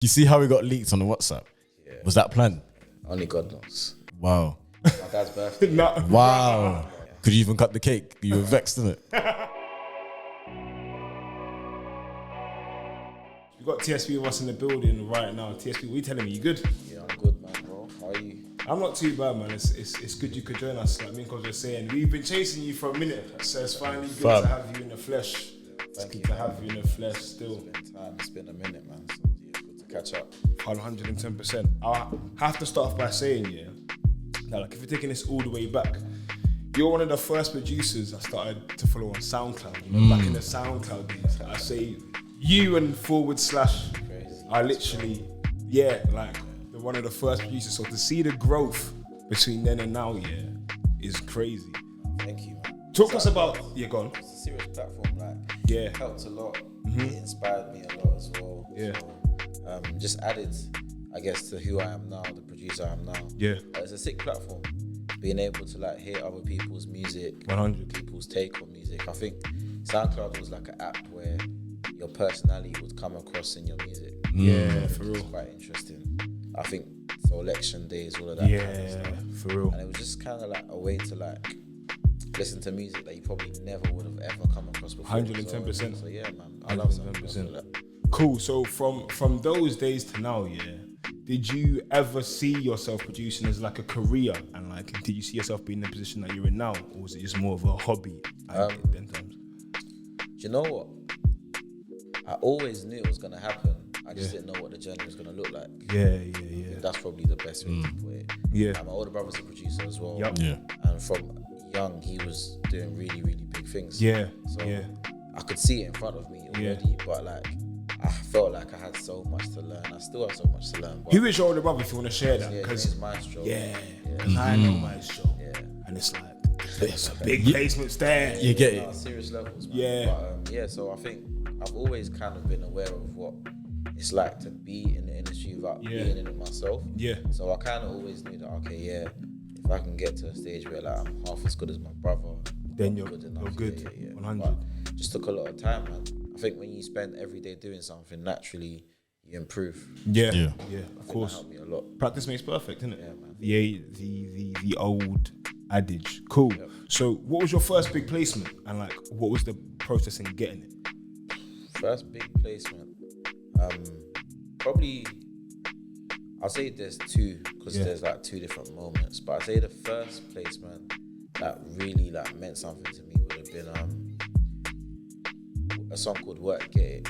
You see how we got leaked on the WhatsApp? Yeah. Was that planned? Only God knows. Wow. My dad's birthday. Wow. Could you even cut the cake? You were vexed, didn't it? We got TSB with us in the building right now. TSB, what are you telling me? You good? Yeah, I'm good, man, bro. How are you? I'm not too bad, man. It's good you could join us. Like Minko was just saying, we've been chasing you for a minute, so it's finally good Fab. to have you in the flesh. Thank you. To have you in the flesh still. It's been time. It's been a minute, man. So yeah, good to catch up. 110%. I have to start off by saying, yeah, now like if you're taking this all the way back, you're one of the first producers I started to follow on SoundCloud. You know, back in the SoundCloud days. I say you and / are literally, yeah, like the one of the first producers. So to see the growth between then and now, yeah, is crazy. Thank you, man. Talk to us about, yeah, go on. It's a serious platform, like, Yeah. it helped a lot. It inspired me a lot as well. Yeah. So, just added, I guess, to who I am now, the producer I am now. Yeah. It's a sick platform. Being able to like hear other people's music, 100. people's take on music. I think SoundCloud was like an app where your personality would come across in your music. Yeah, for It's real. quite interesting. I think so election days, all of that kind of Yeah, stuff. for real. And it was just kind of like a way to like listen to music that you probably never would have ever come across before. 110%. So yeah, man, I love SoundCloud. 110%. for that. Cool. So from those days to now, yeah, did you ever see yourself producing as like a career, and like did you see yourself being in the position that you're in now, or was it just more of a hobby? At them times? Do you know what? I always knew it was gonna happen. I just didn't know what the journey was gonna look like. Yeah. That's probably the best way to put it. Yeah. And my older brother's a producer as well. Yep. Yeah. And from young, he was doing really, really big things. Yeah. So Yeah. I could see it in front of me already, but like I felt like I had so much to learn. I still have so much to learn. But Who is your older brother, if you want to share that? yeah, Because his is Maestro. I know my show. Yeah. And it's like there's a big placements there. You get it. Serious levels, man. Yeah. But, yeah, so I think I've always kind of been aware of what it's like to be in the industry without being in it myself. Yeah. So I kind of always knew that, okay, yeah, if I can get to a stage where like I'm half as good as my brother, Then I'm you're enough. good. Yeah. 100. But just took a lot of time, man. I think when you spend every day doing something, naturally you improve. Yeah. Yeah. Yeah. Of I think course. that helped me a lot. Practice makes perfect, isn't it? Yeah, man. The old adage. Cool. Yep. So what was your first big placement, and like what was the process in getting it? First big placement, probably I'll say there's two, because there's like two different moments, but I'd say the first placement that really like meant something to me would have been a song called Work Get It.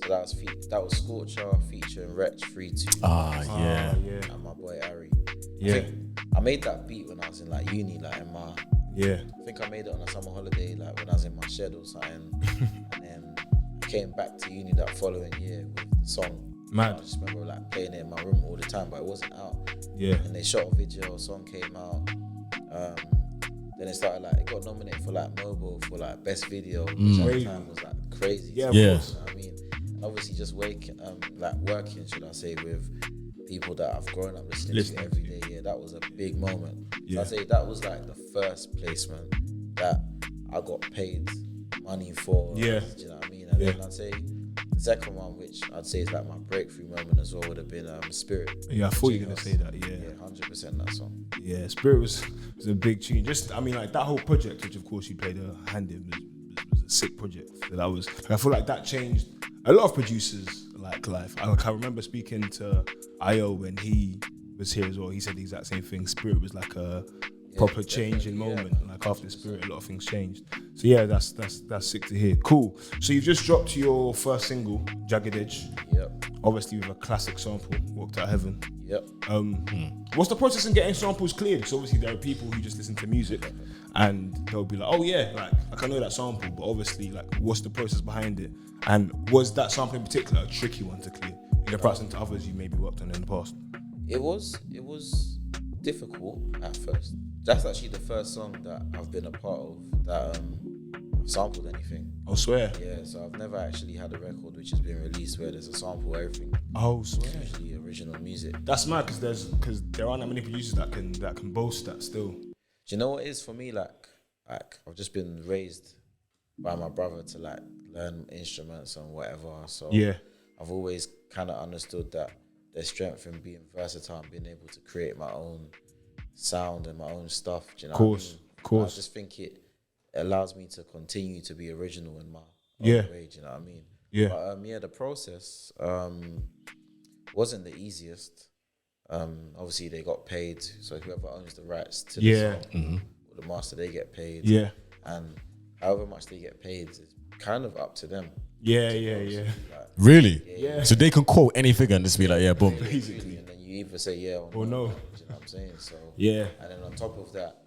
So that was Scorcher featuring Wretch 3-2 Yeah. Yeah. and my boy Ari. Yeah. I made that beat when I was in like uni, like in my Yeah. I think I made it on a summer holiday, like when I was in my shed or something. And then I came back to uni that following year with the song. Mad. I just remember like playing it in my room all the time, but it wasn't out. Yeah. And they shot a video, a song came out. Then it started like, it got nominated for like Mobile for like best video, which at the time was like crazy. Yeah. You know Yeah. what I mean? And obviously just working, should I say, with people that I've grown up listening to every day. Yeah, that was a big moment. So Yeah. I'd say that was like the first placement that I got paid money for. Yeah. Do you know what I mean? And then I'd say the second one, which I'd say is like my breakthrough moment as well, would have been Spirit. Yeah, I thought you J were gonna Hus. say that. Yeah, Yeah. 100% that song. Yeah. Spirit was a big tune. Just I mean like that whole project, which of course you played a hand in, was a sick project. So that was. I feel like that changed a lot of producers like life. I remember speaking to IO when he was here as well. He said the exact same thing. Spirit was like a proper changing moment. Like after Spirit, a lot of things changed. So yeah, that's sick to hear. Cool. So you've just dropped your first single, Jagged Edge. Yep. Obviously with a classic sample, Walked Out Heaven. Yep. What's the process in getting samples cleared? Because obviously there are people who just listen to music and they'll be like, oh yeah, like I know that sample, but obviously like what's the process behind it? And was that sample in particular a tricky one to clear in comparison to others you maybe worked on in the past? It was difficult at first. That's actually the first song that I've been a part of that sampled anything. I swear. Yeah, so I've never actually had a record which has been released where there's a sample of everything. Oh, swear. It's usually original music. That's mad because there aren't that many producers that can boast that still. Do you know what it is for me? Like I've just been raised by my brother to like learn instruments and whatever. So Yeah. I've always kind of understood that there's strength in being versatile and being able to create my own sound and my own stuff. Do you know what I mean? Of course. I just think it allows me to continue to be original in my Yeah. own way. Do you know what I mean? Yeah. But the process wasn't the easiest. Obviously they got paid, so whoever owns the rights to the song, or the master, they get paid. Yeah. And however much they get paid is kind of up to them. Yeah. Like, Really? Yeah. So they can quote any figure and just be like, yeah, boom. Basically. and then you either say yeah or no. Do you know what I'm saying? So Yeah. and then on top of that,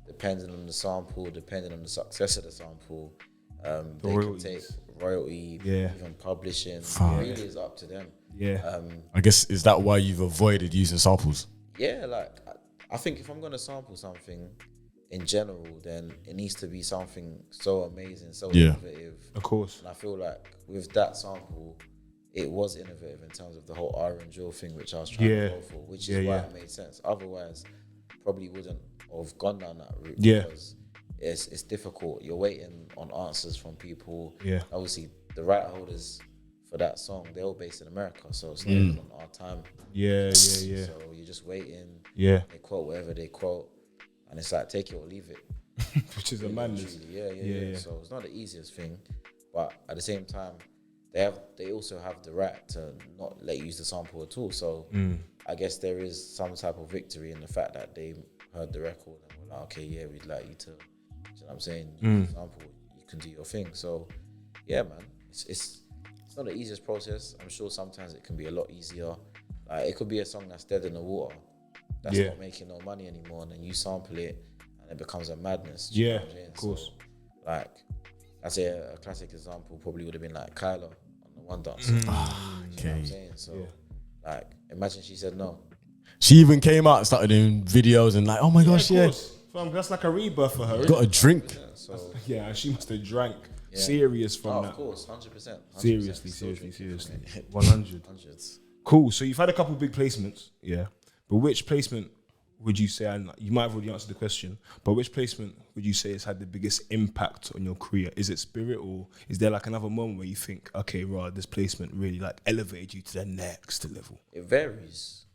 depending on the sample, depending on the success of the sample, they royalties. can take royalty, Yeah. even publishing. Fuck. Really is up to them. Yeah. I guess, is that why you've avoided using samples? Yeah, like I think if I'm gonna sample something in general, then it needs to be something so amazing, so innovative. Of course. And I feel like with that sample, it was innovative in terms of the whole R and drill thing, which I was trying to go for, which is why it made sense. Otherwise, probably wouldn't have gone down that route. Yeah. Because it's difficult. You're waiting on answers from people. Yeah. Obviously, the right holders for that song, they're all based in America, so it's not even on our time. Yeah. So you're just waiting. Yeah. They quote whatever they quote, and it's like take it or leave it. Which is a madness. Yeah. So it's not the easiest thing, but at the same time, they also have the right to not let you use the sample at all. So I guess there is some type of victory in the fact that they heard the record and were like, okay, yeah, we'd like you to. You know what I'm saying? Use the sample, you can do your thing. So yeah, man, it's not the easiest process. I'm sure sometimes it can be a lot easier. Like it could be a song that's dead in the water, that's not making no money anymore, and then you sample it and it becomes a madness. Do you know what I'm saying? Of course. So, like, I'd say a classic example probably would have been like Kyla on the One Dance. Okay. You know what I'm saying? So, like, imagine she said no. She even came out and started doing videos and like, oh my gosh, Of course. Fam, that's like a rebirth for her. got a drink. Yeah, so Yeah, she must have drank serious from that. of course, 100%. Seriously. 100. Hundreds. Cool. So you've had a couple big placements, yeah. But which placement would you say, and you might have already answered the question, but which placement would you say has had the biggest impact on your career? Is it Spirit, or is there like another moment where you think, okay, right, this placement really like elevated you to the next level? It varies.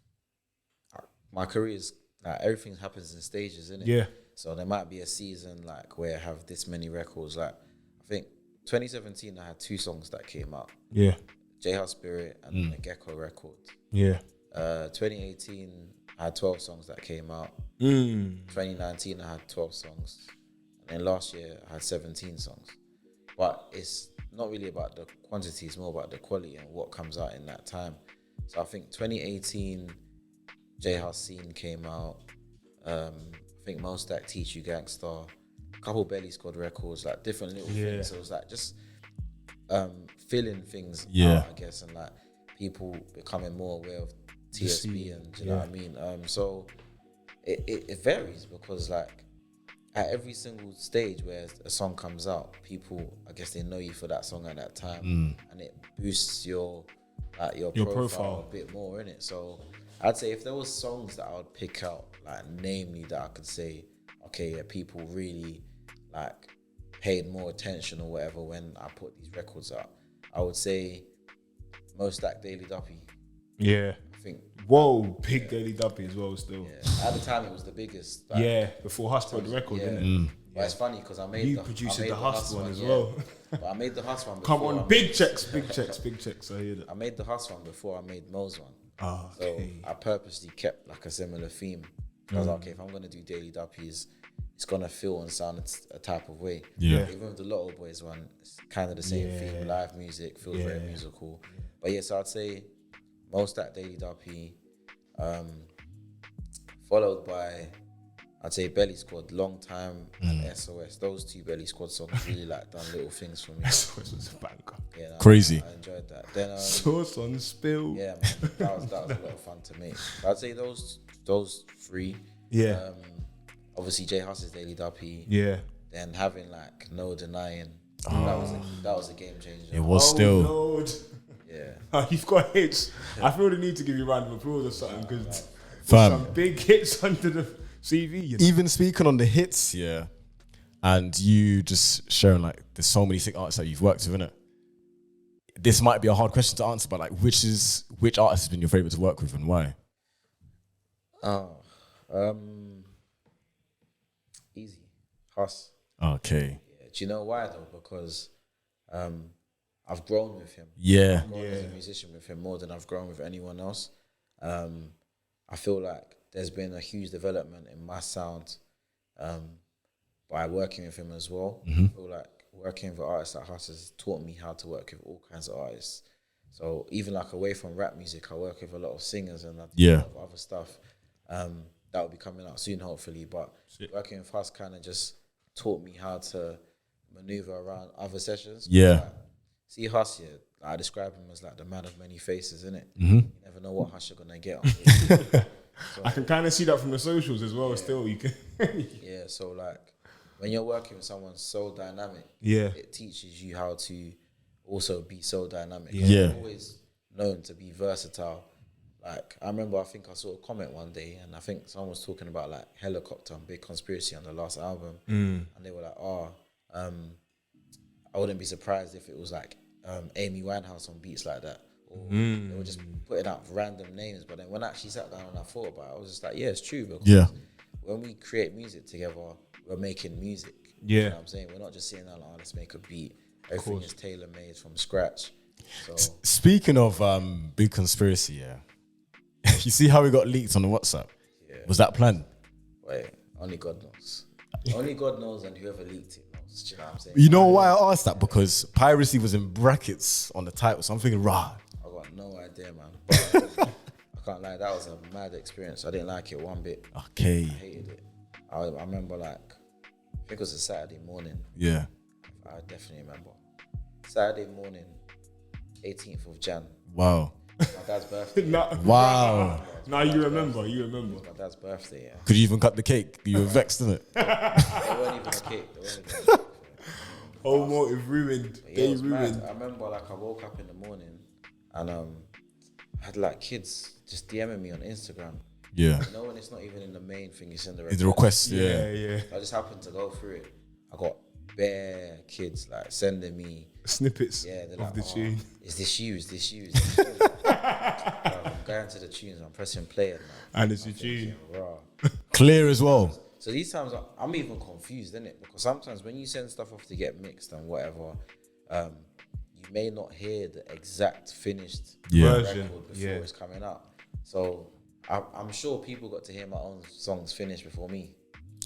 My career is like everything happens in stages, innit? Yeah. So there might be a season like where I have this many records. Like I think 2017 I had 2 songs that came out. Yeah. J Hus Spirit and the Gecko record. Yeah. 2018 I had 12 songs that came out. 2019 I had 12 songs. And then last year I had 17 songs. But it's not really about the quantity, it's more about the quality and what comes out in that time. So I think 2018 J Hus Scene came out. I think Most That Teach You Gangsta, a couple Belly Squad records, like different little things. So it was like just filling things out, I guess, and like people becoming more aware of TSB and do you know what I mean? So it varies because like at every single stage where a song comes out, people, I guess they know you for that song at that time, and it boosts your profile a bit more, innit? So I'd say if there was songs that I would pick out, like namely that I could say, okay, yeah, people really like paid more attention or whatever when I put these records out, I would say Most That Daily Duppy. Yeah. I think. Whoa, big Daily Duppy as well still. Yeah. At the time it was the biggest. Like, before Hus put the record, yeah. didn't it? But it's funny because I made You the produced I made the Hus one as yeah. well. But I made the Hus one Come before on, big checks. I hear that. I made the Hus one before I made Mo's one. Oh, okay. So I purposely kept like a similar theme. I was like, okay, if I'm gonna do Daily Duppies, it's gonna feel and sound a type of way. Yeah. Even with the Lotto Boys one, it's kind of the same theme. Live music feels very musical. But yeah, so I'd say Most That Daily Duppy, followed by I'd say Belly Squad, Long Time, and SOS. Those 2 Belly Squad songs really like done little things for me. SOS was a banker. Yeah, no, Crazy. I enjoyed that. Then Sauce on spill. yeah, man, that was a lot of fun to make. I'd say those 3. Yeah. Obviously J Hus's Daily Duppy. Yeah. Then having like No Denying. That was a game changer. It was still. Lord. Yeah. You've got hits. I feel the need to give you a round of applause or something because Fam. some big hits under the CV. You know? Even speaking on the hits, and you just showing like there's so many sick artists that you've worked with, innit? this might be a hard question to answer, but like, which artist has been your favorite to work with and why? Easy. Hus. Okay. Yeah. Do you know why though? Because I've grown with him. Yeah. I've grown as a musician with him more than I've grown with anyone else. I feel like there's been a huge development in my sound by working with him as well. I feel like working with artists like Hus has taught me how to work with all kinds of artists. So even like away from rap music, I work with a lot of singers and I do a lot of other stuff that will be coming out soon, hopefully. But working with Hus kind of just taught me how to maneuver around other sessions. Yeah. Like, see Hus here, I describe him as like the man of many faces, innit? You never know what Hus you're gonna get on. So, I can kind of see that from the socials as well. Still, you can. yeah. So like, when you're working with someone so dynamic, it teaches you how to also be so dynamic. Yeah. I'm always known to be versatile. Like, I remember, I think I saw a comment one day, and I think someone was talking about like Helicopter and Big Conspiracy on the last album, and they were like, I wouldn't be surprised if it was like Amy Winehouse on beats like that. Or they were just putting out random names. But then when I actually sat down and I thought about it, I was just like, yeah, it's true. Because when we create music together, we're making music. Yeah. You know what I'm saying? We're not just sitting down like, oh, let's make a beat. Everything is tailor-made from scratch. So Speaking of Big Conspiracy, you see how we got leaked on the WhatsApp? Yeah. Was that planned? Wait, only God knows. Only God knows, and whoever leaked it knows. Do you know what I'm saying? You know why I asked that? Because piracy was in brackets on the title. So I'm thinking, rah. I got no idea, man. But I can't lie, that was a mad experience. I didn't like it one bit. Okay. I hated it. I remember like, I think it was a Saturday morning. Yeah. I definitely remember. Saturday morning, 18th of Jan. Wow. My dad's birthday. Wow. Now you remember. You It remember. was my dad's birthday, yeah. Could you even cut the cake? You were vexed, didn't it? They weren't even a cake. Whole motive ruined. Yeah, They it was mad. ruined. I remember like I woke up in the morning and I had like kids just DMing me on Instagram. Yeah. You know when it's not even in the main thing, it's in the It's a request, yeah. Yeah. I just happened to go through it. I got bare kids like sending me Snippets they're of like, the tune. Is this you? Is this you? Is this you? I'm going to the tunes, I'm pressing play and And it's a tune. raw. Clear as well. So these times I'm even confused, innit? Because sometimes when you send stuff off to get mixed and whatever, you may not hear the exact finished Version. record before it's coming out. So I'm sure people got to hear my own songs finished before me.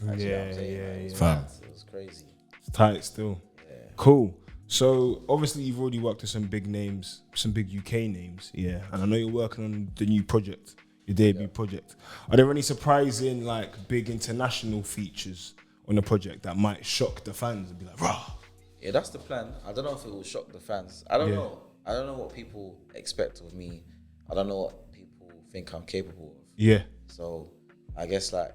Like, you know what I'm saying? Like, it was Fam. mad. It was crazy. It's tight still. Cool. So obviously you've already worked with some big names, some big UK names, and I know you're working on the new project, your debut project. Are there any surprising like big international features on the project that might shock the fans and be like, rah? Yeah, that's the plan. I don't know if it will shock the fans. I don't know. I don't know what people expect of me. I don't know what people think I'm capable of. Yeah. So I guess like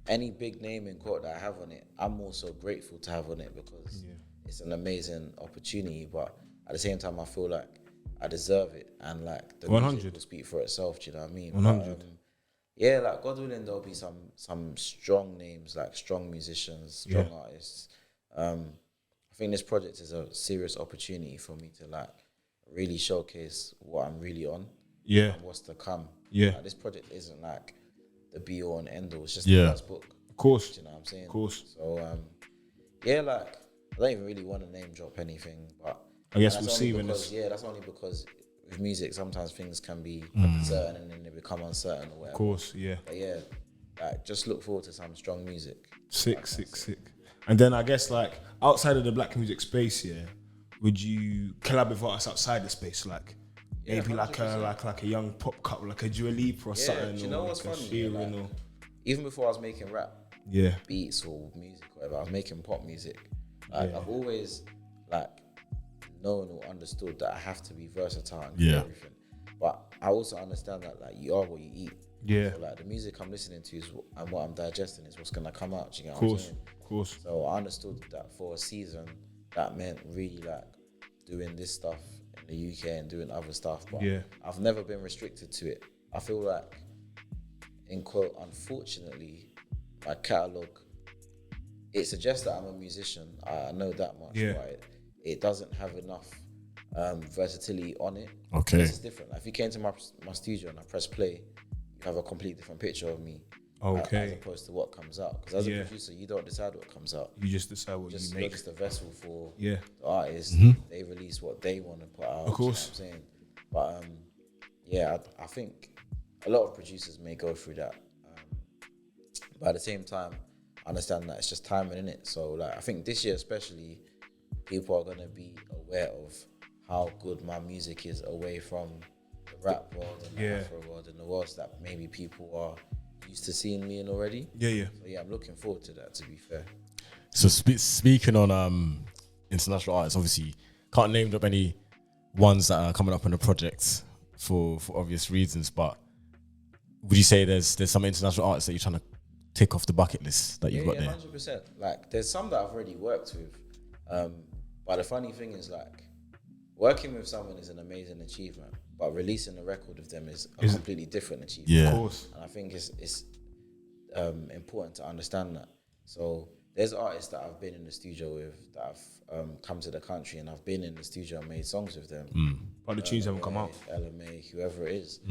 any big name in quote that I have on it, I'm also grateful to have on it because it's an amazing opportunity. But at the same time, I feel like I deserve it, and like the 100 music will speak for itself. Do you know what I mean? 100. But, yeah, like God willing, there'll be some strong names, like strong musicians, strong artists. I think this project is a serious opportunity for me to like really showcase what I'm really on. Yeah. And what's to come. Yeah. Like, this project isn't like the be all and end all. It's just Yeah. the first book. Of course. Do you know what I'm saying? Of course. So yeah, like I don't even really want to name drop anything, but I guess that's we'll only see when because, it's... that's only because with music sometimes things can be certain and then they become uncertain or whatever. Of course, yeah. But yeah, like just look forward to some strong music. Sick. And then I guess like outside of the black music space, would you collab with artists outside the space, like maybe like a young pop couple, like a Dua Lipa or something? Do you know or what's like a funny? Yeah, Sheeran like, or... even before I was making rap beats or music or whatever, I was making pop music. Like I've always like known or understood that I have to be versatile and do everything. But I also understand that like you are what you eat. Yeah. So like the music I'm listening to is and what I'm digesting is what's gonna come out. Do you know Of what I'm course, saying? of course. So I understood that for a season that meant really like doing this stuff in the UK and doing other stuff. But I've never been restricted to it. I feel like, in quote, unfortunately, my catalogue, it suggests that I'm a musician. I know that much, but it doesn't have enough versatility on it. Okay. This is different. Like if you came to my studio and I press play, you have a completely different picture of me. As opposed to what comes out. Because as a producer, you don't decide what comes out. You just decide what you make. Just the vessel for the artist. They release what they want to put out. Of course. You know what I'm saying? But I think a lot of producers may go through that. But at the same time, I understand that it's just timing, innit? So like I think this year especially, people are gonna be aware of how good my music is away from the rap world and the Afro world and the worlds that maybe people are used to seeing me in already. So I'm looking forward to that, to be fair. So speaking on international artists, obviously can't name up any ones that are coming up on the project for obvious reasons, but would you say there's some international artists that you're trying to tick off the bucket list that you've got there? 100%. Like there's some that I've already worked with, but the funny thing is like working with someone is an amazing achievement, but releasing a record with them is a completely different achievement. Yeah, of course. And I think it's important to understand that. So there's artists that I've been in the studio with that have come to the country, and I've been in the studio and made songs with them. But the tunes haven't come out. LMA, whoever it is.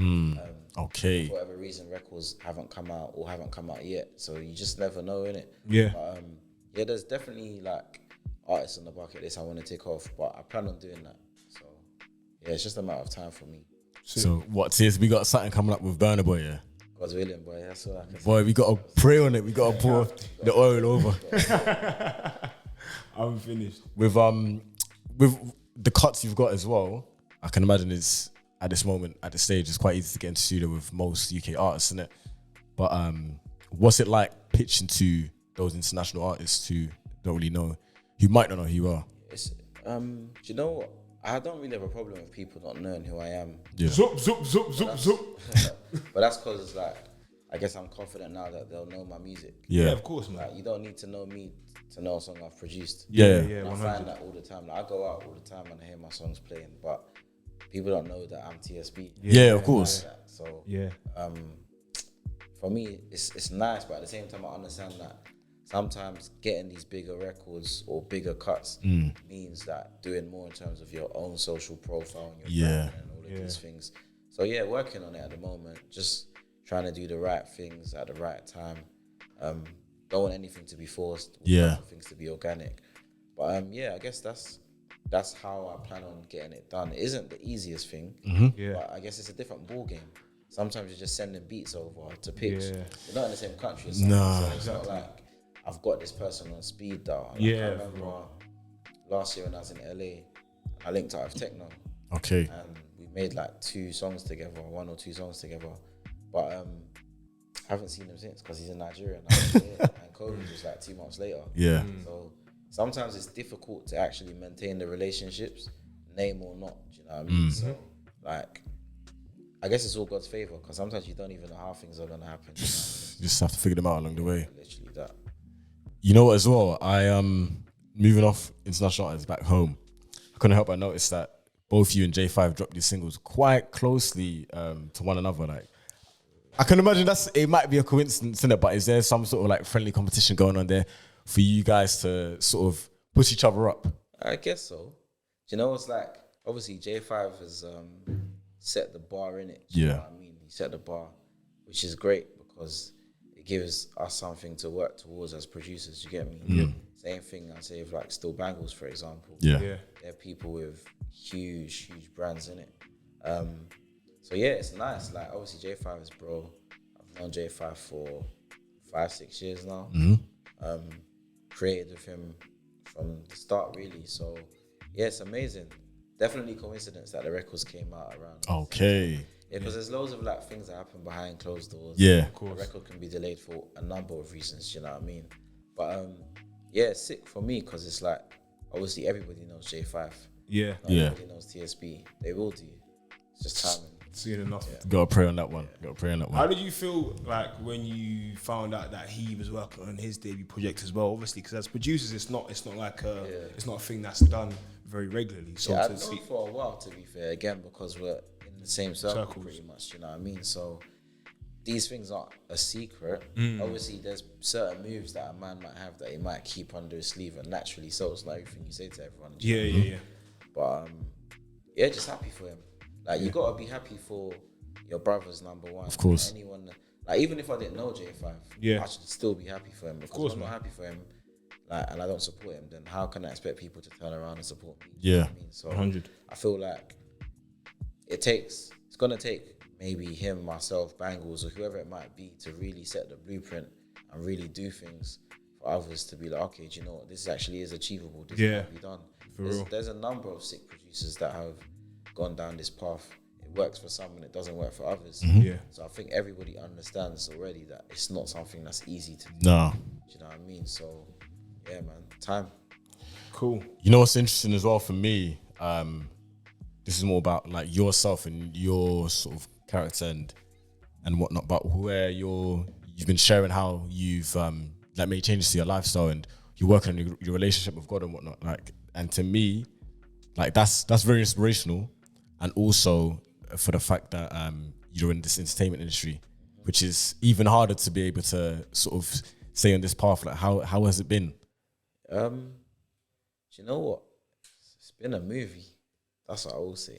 Okay. For whatever reason, records haven't come out or haven't come out yet. So you just never know, innit? Yeah. But, there's definitely like artists on the bucket list I want to tick off, but I plan on doing that. So it's just a matter of time for me. So what, TSB got something coming up with Burna Boy, yeah? God's willing, boy. That's all I can say. Boy, we got to pray on it. We got to pour the oil over. I'm finished. With the cuts you've got as well, I can imagine it's at this moment, at this stage, it's quite easy to get into studio with most UK artists, isn't it? But what's it like pitching to those international artists who don't really know, who might not know who you are? It's, do you know what? I don't really have a problem with people not knowing who I am. Yeah. Zoop, zoop, zoop, zoop, zoop. But that's because, like, I guess I'm confident now that they'll know my music. Yeah, of course, man. Like, you don't need to know me to know a song I've produced. Yeah. And I find that all the time. Like, I go out all the time and I hear my songs playing, but people don't know that I'm TSB. Yeah, of course. Like so, for me, it's nice, but at the same time, I understand that sometimes getting these bigger records or bigger cuts means that doing more in terms of your own social profile and your brand and all of these things. So working on it at the moment, just trying to do the right things at the right time. Don't want anything to be forced. Want things to be organic. But I guess that's how I plan on getting it done. It isn't the easiest thing, but I guess it's a different ball game. Sometimes you're just sending beats over to pitch. You're not in the same country. So it's not like I've got this person on speed dial. Like, I remember last year when I was in LA, I linked up with Techno. Okay. And we made like 1 or 2 songs together. But I haven't seen him since because he's in Nigeria now. And COVID was like 2 months later. Yeah. So sometimes it's difficult to actually maintain the relationships, name or not. Do you know what I mean? So like, I guess it's all God's favor because sometimes you don't even know how things are gonna happen. You know what I mean? Just have to figure them out along the way. Literally that. You know what, as well, I moving off international artists back home, I couldn't help but notice that both you and J5 dropped these singles quite closely to one another. Like, I can imagine it might be a coincidence in it, but is there some sort of like friendly competition going on there for you guys to sort of push each other up? I guess so. Do you know what's like? Obviously, J5 has set the bar in it. You know what I mean? He set the bar, which is great because it gives us something to work towards as producers. You get me? Same thing I say with like Still Bangles, for example. They're people with huge brands in it. So it's nice. Like obviously J5 is bro. I've known J5 for 5-6 years now. Created with him from the start really. So it's amazing. Definitely coincidence that the records came out around. Okay. Because there's loads of like things that happen behind closed doors. Yeah, of course. The record can be delayed for a number of reasons. You know what I mean? But it's sick for me because it's like obviously everybody knows J5. Everybody knows TSB. They will do. It's just timing. Soon enough. Gotta pray on that one. How did you feel like when you found out that he was working on his debut project as well? Obviously, because as producers, it's not like it's not a thing that's done very regularly. So I've known for a while, to be fair. Again, because we're in the same circle pretty much. You know what I mean? So these things aren't a secret. Obviously, there's certain moves that a man might have that he might keep under his sleeve, and naturally, so it's like everything you say to everyone. But yeah, just happy for him. Like you gotta be happy for your brother's number one. Of course. Anyone, like even if I didn't know J5, I should still be happy for him. Because if I'm not happy for him, like, and I don't support him, then how can I expect people to turn around and support me? Yeah. You know what I mean? So 100. I feel like it's gonna take maybe him, myself, Bangles, or whoever it might be to really set the blueprint and really do things for others to be like, okay, do you know what? This actually is achievable. This can be done. There's a number of sick producers that have gone down this path. It works for some and it doesn't work for others. Yeah. So I think everybody understands already that it's not something that's easy to do. No. Do you know what I mean? So yeah, man, time. Cool. You know what's interesting as well for me? This is more about like yourself and your sort of character and whatnot, but where you've been sharing how you've like made changes to your lifestyle and you're working on your relationship with God and whatnot. Like, and to me, like that's very inspirational, and also for the fact that you're in this entertainment industry, which is even harder to be able to sort of stay on this path. Like, how has it been? Do you know what? It's been a movie. That's what I will say.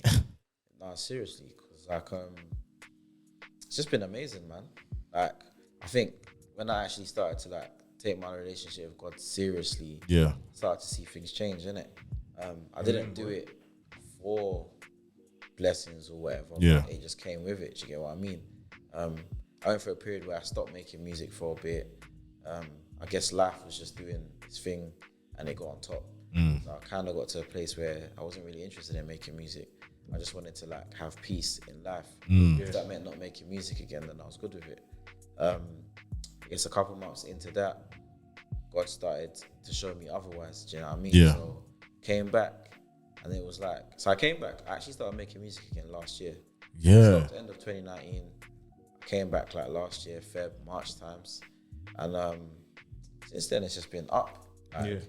No, seriously, because like it's just been amazing, man. Like I think when I actually started to like take my relationship with God seriously, started to see things change, innit? I didn't do it for blessings or whatever. But it just came with it. Do you get what I mean? I went through a period where I stopped making music for a bit. I guess life was just doing its thing, and it got on top. So I kind of got to a place where I wasn't really interested in making music. I just wanted to like have peace in life. If that meant not making music again, then I was good with it. I guess a couple months into that, God started to show me otherwise. Do you know what I mean? So came back, and it was like, so I came back. I actually started making music again last year. So at the end of 2019, I came back like last year, Feb, March times, and since then it's just been up. Like,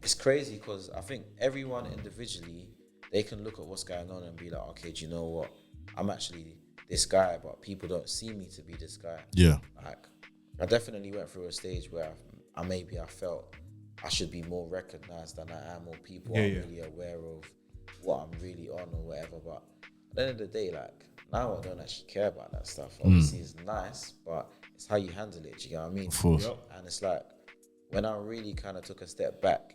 it's crazy because I think everyone individually, they can look at what's going on and be like, okay, do you know what? I'm actually this guy, but people don't see me to be this guy. Like, I definitely went through a stage where I felt I should be more recognized than I am, or people aren't really aware of what I'm really on or whatever. But at the end of the day, like, now I don't actually care about that stuff. Obviously, it's nice, but it's how you handle it. Do you get what I mean? Of course. And it's like, when I really kind of took a step back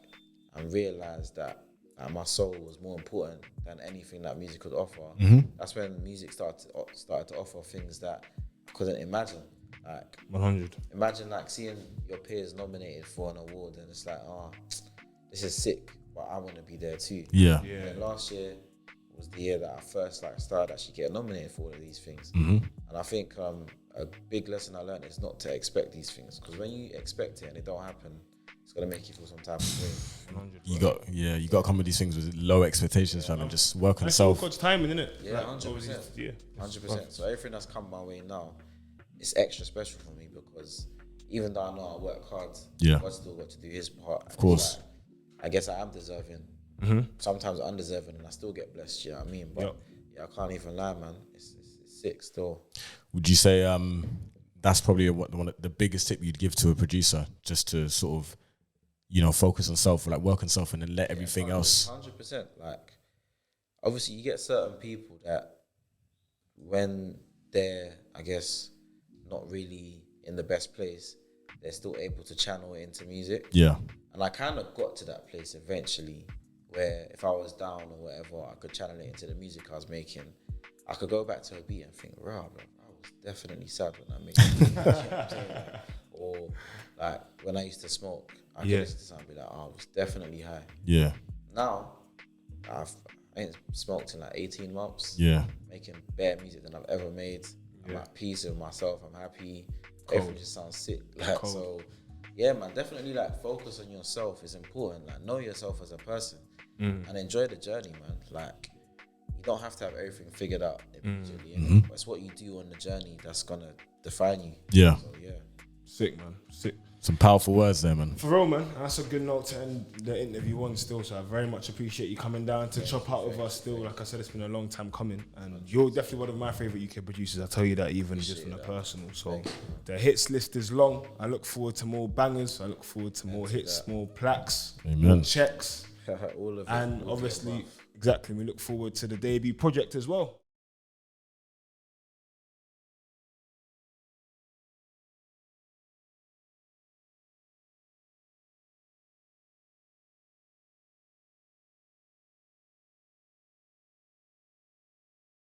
and realized that my soul was more important than anything that music could offer, that's when music started to offer things that I couldn't imagine. Like 100. Imagine like seeing your peers nominated for an award, and it's like, oh, this is sick, but I want to be there too. And then last year was the year that I first like started actually getting nominated for all of these things. And I think a big lesson I learned is not to expect these things, because when you expect it and it don't happen, it's gonna make you feel some type of way. You got to come with these things with low expectations, fam, and just work on yourself. God's timing, innit? Yeah, 100%. 100%. So everything that's come my way now, it's extra special for me, because even though I know I work hard, God's still got to do his part. Of course. Like, I guess I am deserving. Sometimes undeserving, and I still get blessed. You know what I mean? But I can't even lie, man. It's sick still. Would you say that's probably one of the biggest tip you'd give to a producer, just to sort of, focus on self, like work on self, and then let everything else? 100%. Like, obviously, you get certain people that when they're, I guess, not really in the best place, they're still able to channel it into music. And I kind of got to that place eventually, where if I was down or whatever, I could channel it into the music I was making. I could go back to a beat and think, rah, bro, I was definitely sad when I made it. Or like when I used to smoke, I could listen to something and be like, oh, I was definitely high. Now, I ain't smoked in like 18 months. Making better music than I've ever made. I'm at peace with myself. I'm happy. Everything just sounds sick. Like, so, yeah, man, definitely like focus on yourself is important. Like, know yourself as a person and enjoy the journey, man. Like, you don't have to have everything figured out immediately. But it's what you do on the journey that's gonna define you. So, Sick, man. Sick. Some powerful words there, man. For real, man. That's a good note to end the interview on still. So I very much appreciate you coming down to chop out with us still. Like I said, it's been a long time coming. And you're definitely one of my favourite UK producers. I tell you that even just from the personal. So the hits list is long. I look forward to more bangers. I look forward to more hits, more plaques, more checks. All of it. And obviously, Exactly. We look forward to the debut project as well.